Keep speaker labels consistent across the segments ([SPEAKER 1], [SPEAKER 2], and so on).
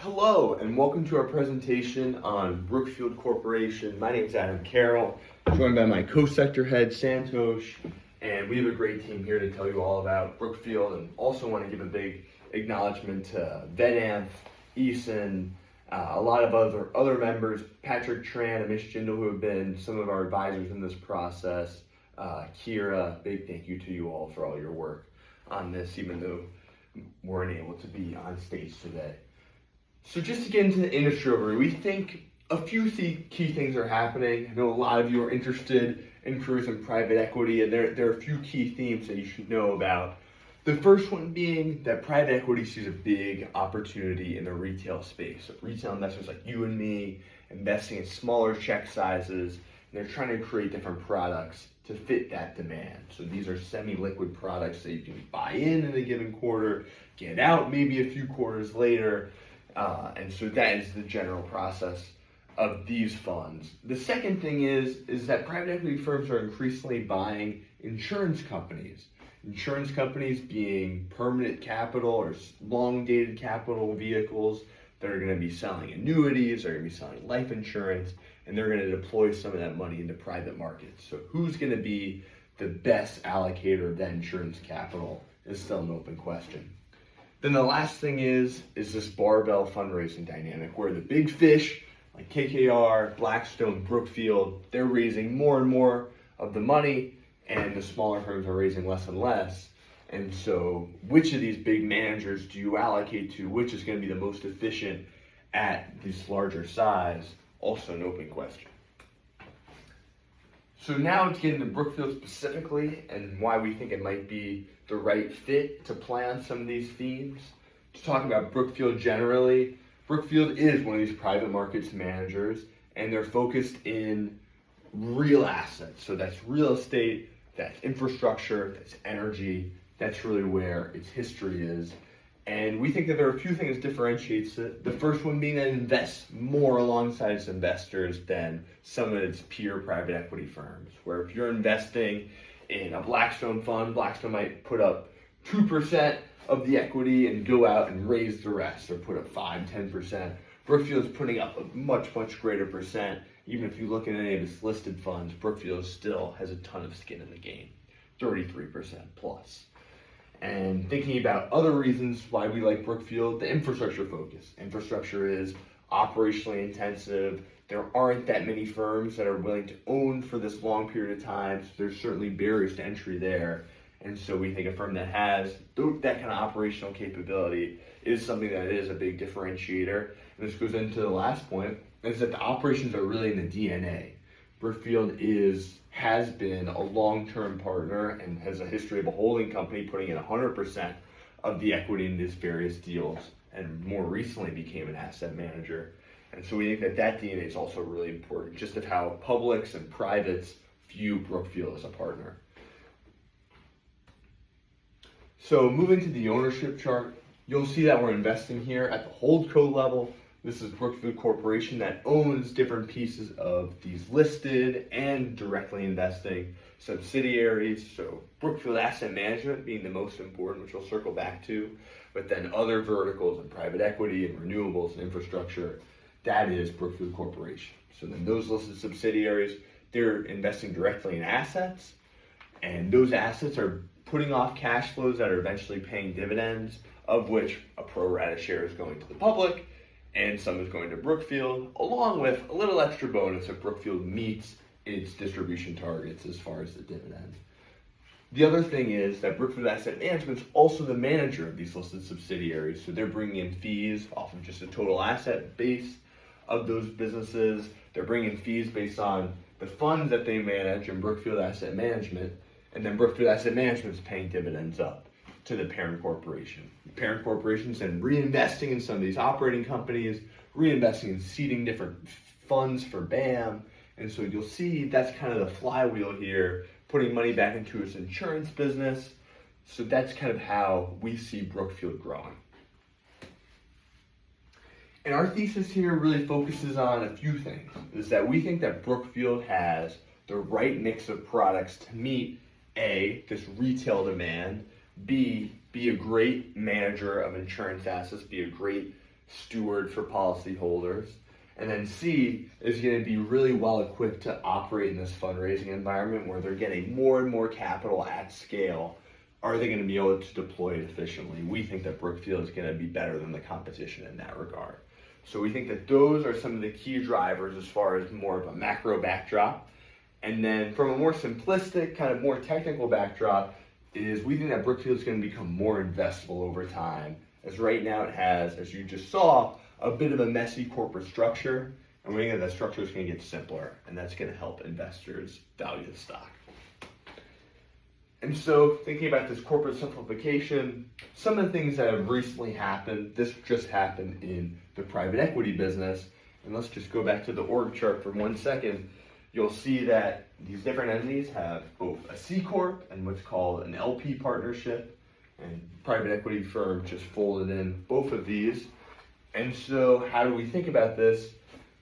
[SPEAKER 1] Hello and welcome to our presentation on Brookfield Corporation. My name is Adam Carroll, joined by my co-sector head Santosh, and we have a great team here to tell you all about Brookfield, and also want to give a big acknowledgement to Vedanth, Eason, a lot of other members, Patrick Tran and Amish Jindal, who have been some of our advisors in this process. Kira, big thank you to you all for all your work on this, even though we weren't able to be on stage today. So just to get into the industry overview, we think a few key things are happening. I know a lot of you are interested in careers in private equity, and there are a few key themes that you should know about. The first one being that private equity sees a big opportunity in the retail space. So retail investors like you and me, investing in smaller check sizes, and they're trying to create different products to fit that demand. So these are semi-liquid products that you can buy in a given quarter, get out maybe a few quarters later. And so that is the general process of these funds. The second thing is that private equity firms are increasingly buying insurance companies. Insurance companies being permanent capital or long-dated capital vehicles that are going to be selling annuities, they're going to be selling life insurance, and they're going to deploy some of that money into private markets. So who's going to be the best allocator of that insurance capital is still an open question. Then the last thing is this barbell fundraising dynamic where the big fish like KKR, Blackstone, Brookfield, they're raising more and more of the money, and the smaller firms are raising less and less. And so which of these big managers do you allocate to? Which is going to be the most efficient at this larger size? Also an open question. So now to get into Brookfield specifically and why we think it might be the right fit to play on some of these themes. To talk about Brookfield generally, Brookfield is one of these private markets managers, and they're focused in real assets. So that's real estate, that's infrastructure, that's energy. That's really where its history is. And we think that there are a few things that differentiates it. The first one being that it invests more alongside its investors than some of its peer private equity firms, where if you're investing in a Blackstone fund, Blackstone might put up 2% of the equity and go out and raise the rest, or put up 5, 10%. Brookfield's putting up a much greater percent. Even if you look at any of its listed funds, Brookfield still has a ton of skin in the game, 33% plus. And thinking about other reasons why we like Brookfield, the infrastructure focus. Infrastructure is operationally intensive. There aren't that many firms that are willing to own for this long period of time. So there's certainly barriers to entry there. And so we think a firm that has that kind of operational capability is something that is a big differentiator. And this goes into the last point, is that the operations are really in the DNA. Brookfield has been a long-term partner and has a history of a holding company putting in 100% of the equity in these various deals, and more recently became an asset manager. And so we think that DNA is also really important, just of how publics and privates view Brookfield as a partner. So moving to the ownership chart, you'll see that we're investing here at the holdco level. This is Brookfield Corporation that owns different pieces of these listed and directly investing subsidiaries. So Brookfield Asset Management being the most important, which we'll circle back to, but then other verticals in private equity and renewables and infrastructure, that is Brookfield Corporation. So then those listed subsidiaries, they're investing directly in assets, and those assets are putting off cash flows that are eventually paying dividends, of which a pro rata share is going to the public, and some is going to Brookfield, along with a little extra bonus if Brookfield meets its distribution targets as far as the dividend. The other thing is that Brookfield Asset Management is also the manager of these listed subsidiaries, so they're bringing in fees off of just the total asset base of those businesses. They're bringing fees based on the funds that they manage in Brookfield Asset Management, and then Brookfield Asset Management is paying dividends up to the parent corporation. The parent corporation's then reinvesting in some of these operating companies, reinvesting in seeding different funds for BAM. And so you'll see that's kind of the flywheel here, putting money back into its insurance business. So that's kind of how we see Brookfield growing. And our thesis here really focuses on a few things, is that we think that Brookfield has the right mix of products to meet A, this retail demand, B, be a great manager of insurance assets, be a great steward for policyholders. And then C is going to be really well equipped to operate in this fundraising environment where they're getting more and more capital at scale. Are they going to be able to deploy it efficiently? We think that Brookfield is going to be better than the competition in that regard. So we think that those are some of the key drivers as far as more of a macro backdrop. And then from a more simplistic, kind of more technical backdrop, is we think that Brookfield is going to become more investable over time. As right now it has, as you just saw, a bit of a messy corporate structure. And we think that structure is going to get simpler, and that's going to help investors value the stock. And so thinking about this corporate simplification, some of the things that have recently happened, this just happened in the private equity business. And let's just go back to the org chart for 1 second. You'll see that these different entities have both a C Corp and what's called an LP partnership. And private equity firm just folded in both of these. And so how do we think about this?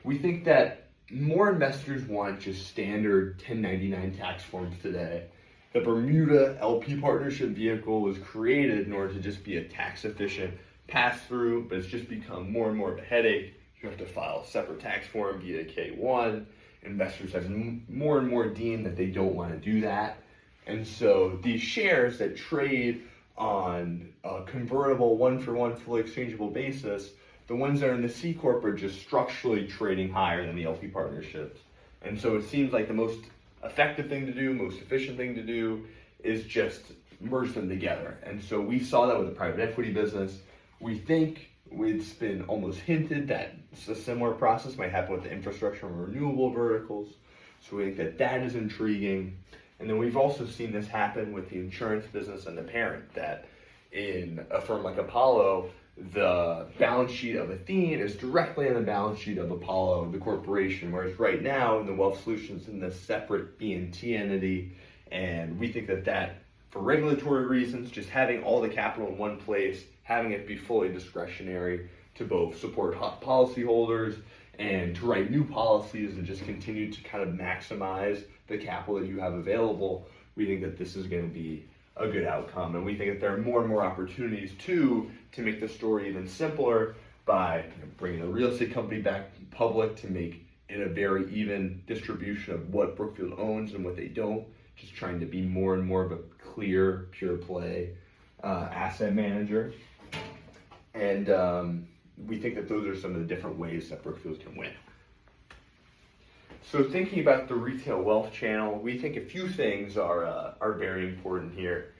[SPEAKER 1] We think that more investors want just standard 1099 tax forms today. The Bermuda LP partnership vehicle was created in order to just be a tax efficient pass through, but it's just become more and more of a headache. You have to file a separate tax form via K1. Investors have more and more deemed that they don't want to do that. And so these shares that trade on a convertible one-for-one fully exchangeable basis, the ones that are in the C Corp are just structurally trading higher than the LP partnerships. And so it seems like the most effective thing to do, most efficient thing to do is just merge them together. And so we saw that with the private equity business. We think it's been almost hinted that a similar process might happen with the infrastructure and renewable verticals. So we think that that is intriguing. And then we've also seen this happen with the insurance business and the parent, that in a firm like Apollo, the balance sheet of Athene is directly on the balance sheet of Apollo, the corporation, whereas right now in the Wealth Solutions in this separate B&T entity. And we think that for regulatory reasons, just having all the capital in one place, having it be fully discretionary to both support policyholders and to write new policies and just continue to kind of maximize the capital that you have available, we think that this is going to be a good outcome. And we think that there are more and more opportunities to make the story even simpler by bringing a real estate company back public to make it a very even distribution of what Brookfield owns and what they don't, just trying to be more and more of a clear, pure play asset manager. And we think that those are some of the different ways that Brookfield can win. So thinking about the retail wealth channel, we think a few things are very important here.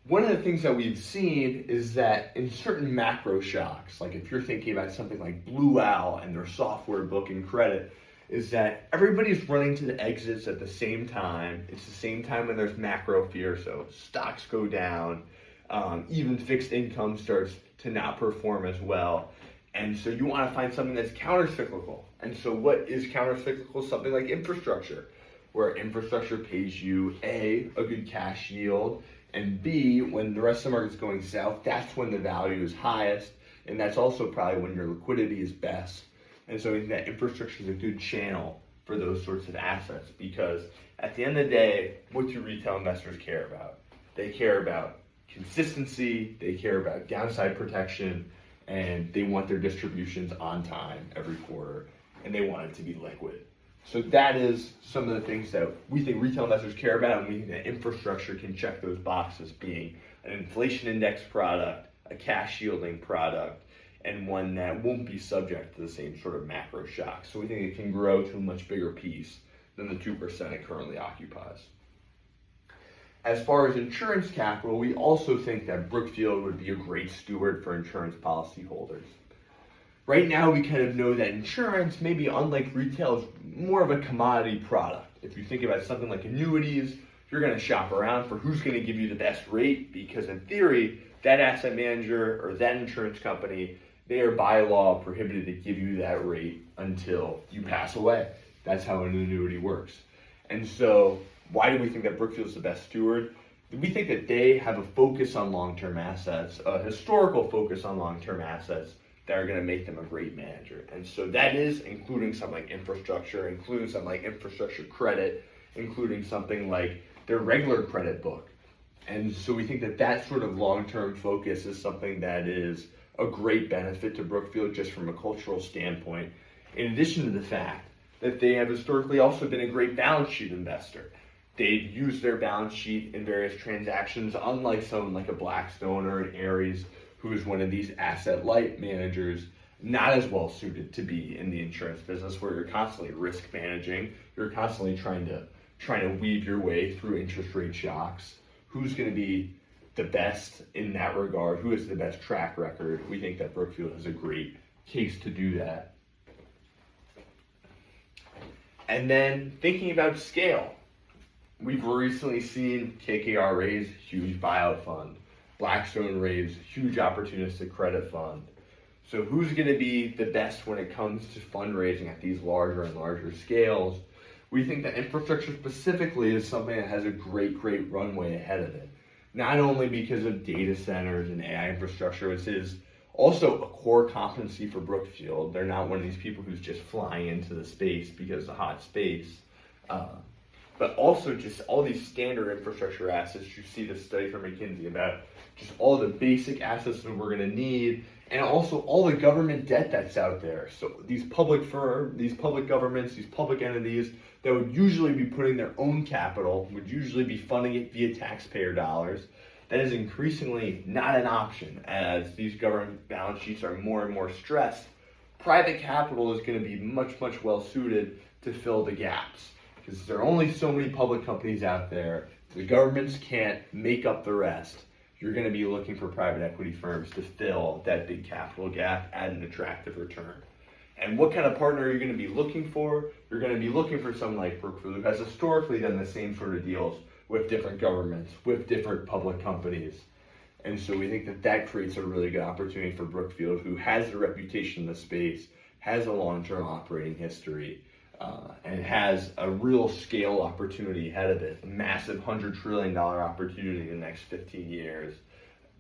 [SPEAKER 1] One of the things that we've seen is that in certain macro shocks, like if you're thinking about something like Blue Owl and their software book and credit, is that everybody's running to the exits at the same time. It's the same time when there's macro fear, so stocks go down, even fixed income starts to not perform as well. And so you want to find something that's counter-cyclical. And so what is counter-cyclical? Something like infrastructure, where infrastructure pays you A, a good cash yield, and B, when the rest of the market's going south, that's when the value is highest, and that's also probably when your liquidity is best. And so I think that infrastructure is a good channel for those sorts of assets, because at the end of the day, what do retail investors care about? They care about consistency, they care about downside protection, and they want their distributions on time every quarter, and they want it to be liquid. So that is some of the things that we think retail investors care about, and we think that infrastructure can check those boxes, being an inflation index product, a cash yielding product, and one that won't be subject to the same sort of macro shock. So we think it can grow to a much bigger piece than the 2% it currently occupies. As far as insurance capital, we also think that Brookfield would be a great steward for insurance policyholders. Right now, we kind of know that insurance, maybe unlike retail, is more of a commodity product. If you think about something like annuities, you're going to shop around for who's going to give you the best rate, because in theory, that asset manager or that insurance company, they are by law prohibited to give you that rate until you pass away. That's how an annuity works. And so why do we think that Brookfield's the best steward? We think that they have a focus on long-term assets, a historical focus on long-term assets that are going to make them a great manager. And so that is including something like infrastructure, including something like infrastructure credit, including something like their regular credit book. And so we think that that sort of long-term focus is something that is a great benefit to Brookfield just from a cultural standpoint, in addition to the fact that they have historically also been a great balance sheet investor. They've used their balance sheet in various transactions, unlike someone like a Blackstone or an Ares, who is one of these asset-light managers, not as well suited to be in the insurance business, where you're constantly risk managing, you're constantly trying to weave your way through interest rate shocks. Who's going to be the best in that regard? Who has the best track record? We think that Brookfield has a great case to do that. And then thinking about scale, we've recently seen KKR raise huge buyout fund, Blackstone raise huge opportunistic credit fund. So who's going to be the best when it comes to fundraising at these larger and larger scales? We think that infrastructure specifically is something that has a great runway ahead of it. Not only because of data centers and AI infrastructure, which is also a core competency for Brookfield. They're not one of these people who's just flying into the space because it's a hot space. But also just all these standard infrastructure assets. You see the study from McKinsey about just all the basic assets that we're going to need, and also all the government debt that's out there. So these public firms, these public governments, these public entities that would usually be putting their own capital, would usually be funding it via taxpayer dollars. That is increasingly not an option as these government balance sheets are more and more stressed. Private capital is going to be much well suited to fill the gaps because there are only so many public companies out there. The governments can't make up the rest. You're going to be looking for private equity firms to fill that big capital gap at an attractive return. And what kind of partner are you going to be looking for? You're going to be looking for someone like Brookfield, who has historically done the same sort of deals with different governments, with different public companies. And so we think that that creates a really good opportunity for Brookfield, who has a reputation in the space, has a long-term operating history, and has a real scale opportunity ahead of it, a massive $100 trillion opportunity in the next 15 years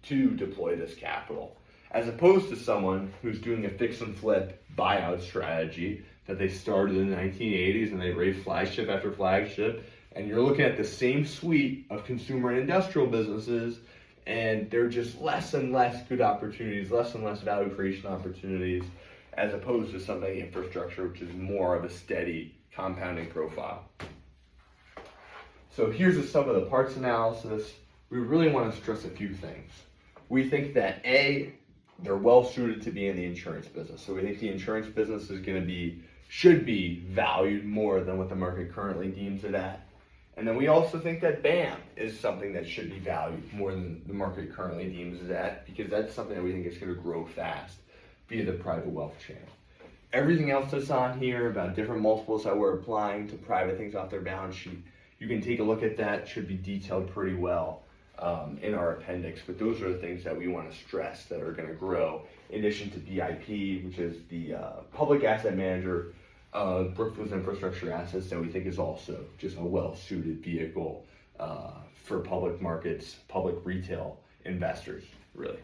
[SPEAKER 1] to deploy this capital, as opposed to someone who's doing a fix and flip buyout strategy that they started in the 1980s and they raised flagship after flagship, and you're looking at the same suite of consumer and industrial businesses, and they're just less and less good opportunities, less and less value creation opportunities, as opposed to something like infrastructure, which is more of a steady compounding profile. So here's a sum of the parts analysis. We really want to stress a few things. We think that A, they're well suited to be in the insurance business. So we think the insurance business is should be valued more than what the market currently deems it at. And then we also think that BAM is something that should be valued more than the market currently deems it at, because that's something that we think is going to grow fast via the private wealth channel. Everything else that's on here about different multiples that we're applying to private things off their balance sheet, you can take a look at that. It should be detailed pretty well in our appendix, but those are the things that we want to stress that are going to grow, in addition to BIP, which is the public asset manager of Brookfield's infrastructure assets, that we think is also just a well-suited vehicle for public markets, public retail investors, really.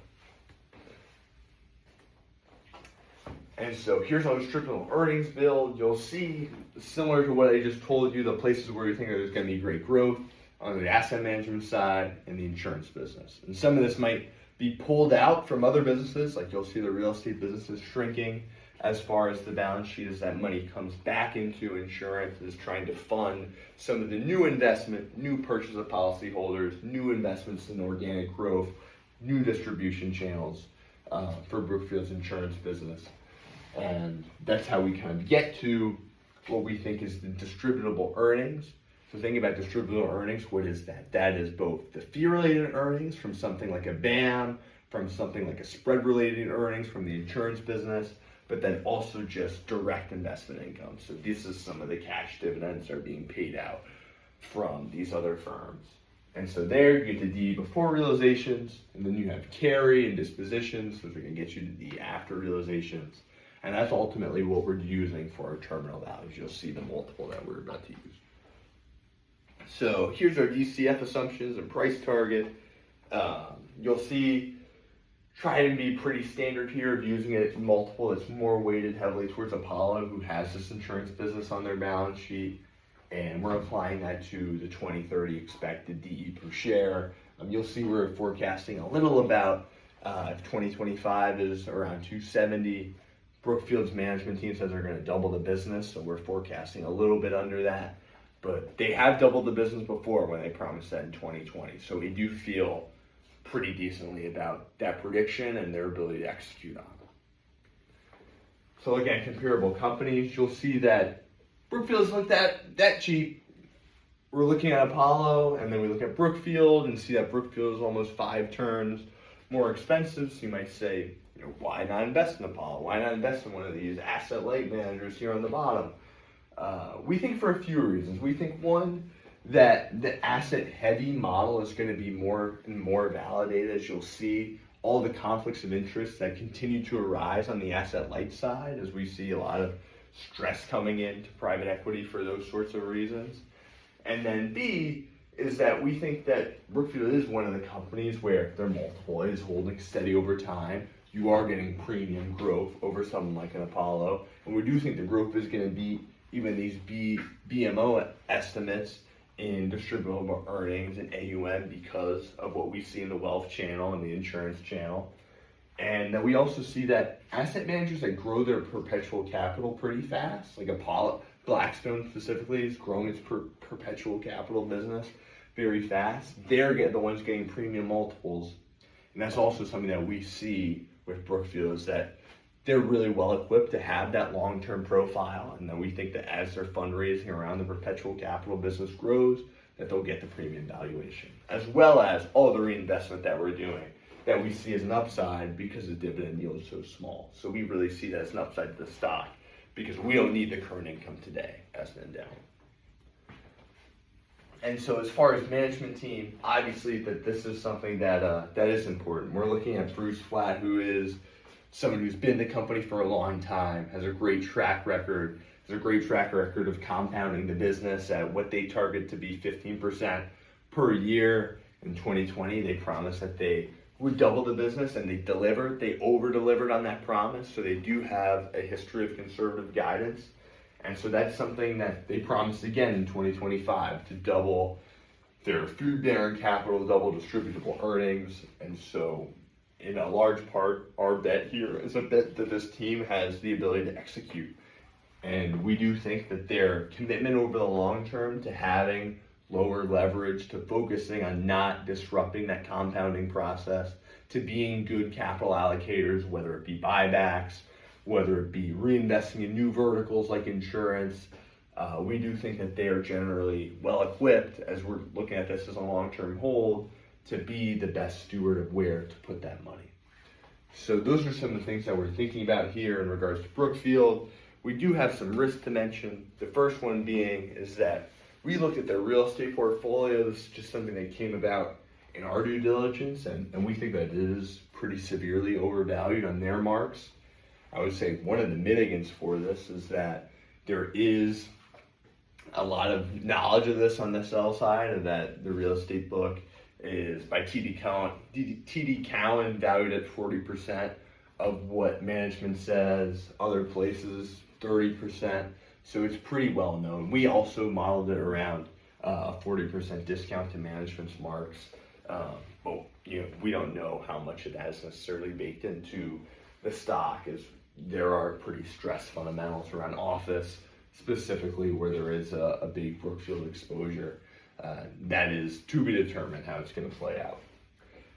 [SPEAKER 1] And so here's our distributable earnings build. You'll see, similar to what I just told you, the places where we think there's going to be great growth on the asset management side and the insurance business. And some of this might be pulled out from other businesses, like you'll see the real estate businesses shrinking as far as the balance sheet as that money comes back into insurance, is trying to fund some of the new investment, new purchase of policyholders, new investments in organic growth, new distribution channels for Brookfield's insurance business. And that's how we kind of get to what we think is the distributable earnings. So thinking about distributable earnings, what is that? That is both the fee-related earnings from something like a BAM, from something like a spread-related earnings from the insurance business, but then also just direct investment income. So this is some of the cash dividends that are being paid out from these other firms. And so there you get the DE before realizations, and then you have carry and dispositions, which are going to get you to DE after realizations. And that's ultimately what we're using for our terminal values. You'll see the multiple that we're about to use. So here's our DCF assumptions and price target. You'll see, try to be pretty standard here of using it multiple that's more weighted heavily towards Apollo, who has this insurance business on their balance sheet. And we're applying that to the 2030 expected DE per share. You'll see we're forecasting a little about If 2025 is around 270, Brookfield's management team says they're going to double the business, so we're forecasting a little bit under that. But they have doubled the business before when they promised that in 2020. So we do feel pretty decently about that prediction and their ability to execute on it. So looking at comparable companies, you'll see that Brookfield's not that cheap. We're looking at Apollo, and then we look at Brookfield and see that Brookfield is almost 5 turns more expensive. So you might say, why not invest in Apollo? Why not invest in one of these asset-light managers here on the bottom? We think for a few reasons. We think, one, that the asset-heavy model is going to be more and more validated, as you'll see all the conflicts of interest that continue to arise on the asset-light side, as we see a lot of stress coming into private equity for those sorts of reasons. And then B, is that we think that Brookfield is one of the companies where their multiple is holding steady over time. You are getting premium growth over something like an Apollo. And we do think the growth is going to beat even these BMO estimates in distributable earnings and AUM because of what we see in the wealth channel and the insurance channel. And then we also see that asset managers that grow their perpetual capital pretty fast, like Apollo, Blackstone specifically is growing its perpetual capital business very fast. They're the ones getting premium multiples. And that's also something that we see with Brookfield, is that they're really well equipped to have that long-term profile. And then we think that as their fundraising around the perpetual capital business grows, that they'll get the premium valuation, as well as all the reinvestment that we're doing that we see as an upside because the dividend yield is so small. So we really see that as an upside to the stock because we don't need the current income today as an endowment. And so as far as management team, obviously that this is something that is important. We're looking at Bruce Flatt, who is someone who's been in the company for a long time, has a great track record, of compounding the business at what they target to be 15% per year. In 2020, they promised that they would double the business, and they delivered. They over-delivered on that promise, so they do have a history of conservative guidance. And so that's something that they promised again in 2025, to double their food-bearing capital, double distributable earnings. And so in a large part, our bet here is a bet that this team has the ability to execute. And we do think that their commitment over the long term to having lower leverage, to focusing on not disrupting that compounding process, to being good capital allocators, whether it be buybacks, whether it be reinvesting in new verticals like insurance, we do think that they are generally well equipped, as we're looking at this as a long-term hold, to be the best steward of where to put that money. So those are some of the things that we're thinking about here in regards to Brookfield. We do have some risks to mention. The first one being is that we looked at their real estate portfolio. This is just something that came about in our due diligence, and we think that it is pretty severely overvalued on their marks. I would say one of the mitigants for this is that there is a lot of knowledge of this on the sell side, and that the real estate book is by TD Cowen valued at 40% of what management says, other places 30%. So it's pretty well known. We also modeled it around a 40% discount to management's marks. But we don't know how much of that is necessarily baked into the stock, as there are pretty stressed fundamentals around office, specifically where there is a big Brookfield exposure. That is to be determined how it's going to play out.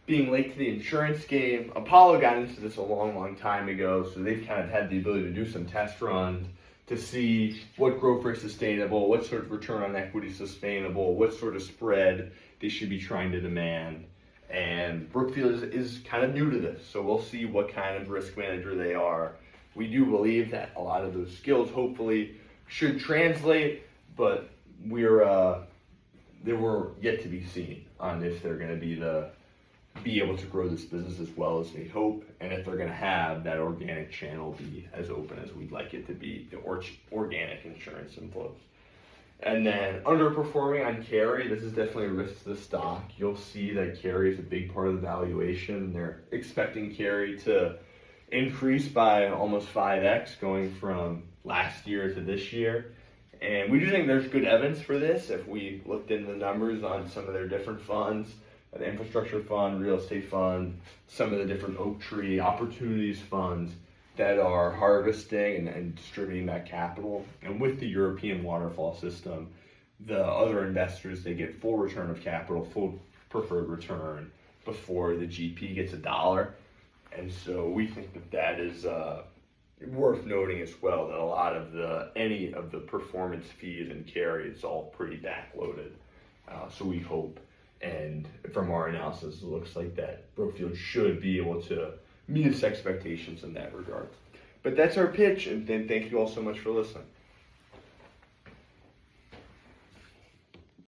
[SPEAKER 1] Being late to the insurance game, Apollo got into this a long time ago, so they've kind of had the ability to do some test runs to see what growth rate is sustainable, what sort of return on equity is sustainable, what sort of spread they should be trying to demand. And Brookfield is kind of new to this, so we'll see what kind of risk manager they are. We do believe that a lot of those skills hopefully should translate, but they were yet to be seen on if they're going to be able to grow this business as well as they hope, and if they're going to have that organic channel be as open as we'd like it to be, the organic insurance inflows. And then underperforming on carry, this is definitely a risk to the stock. You'll see that carry is a big part of the valuation. They're expecting carry to increase by almost 5x going from last year to this year. And we do think there's good evidence for this if we looked into the numbers on some of their different funds, the infrastructure fund, real estate fund, some of the different Oak Tree opportunities funds that are harvesting and distributing that capital. And with the European waterfall system, the other investors, they get full return of capital, full preferred return before the GP gets a dollar. And so we think that that is worth noting as well, that a lot of any of the performance fees and carry is all pretty backloaded. So we hope, and from our analysis, it looks like that Brookfield should be able to meet its expectations in that regard. But that's our pitch, and then thank you all so much for listening.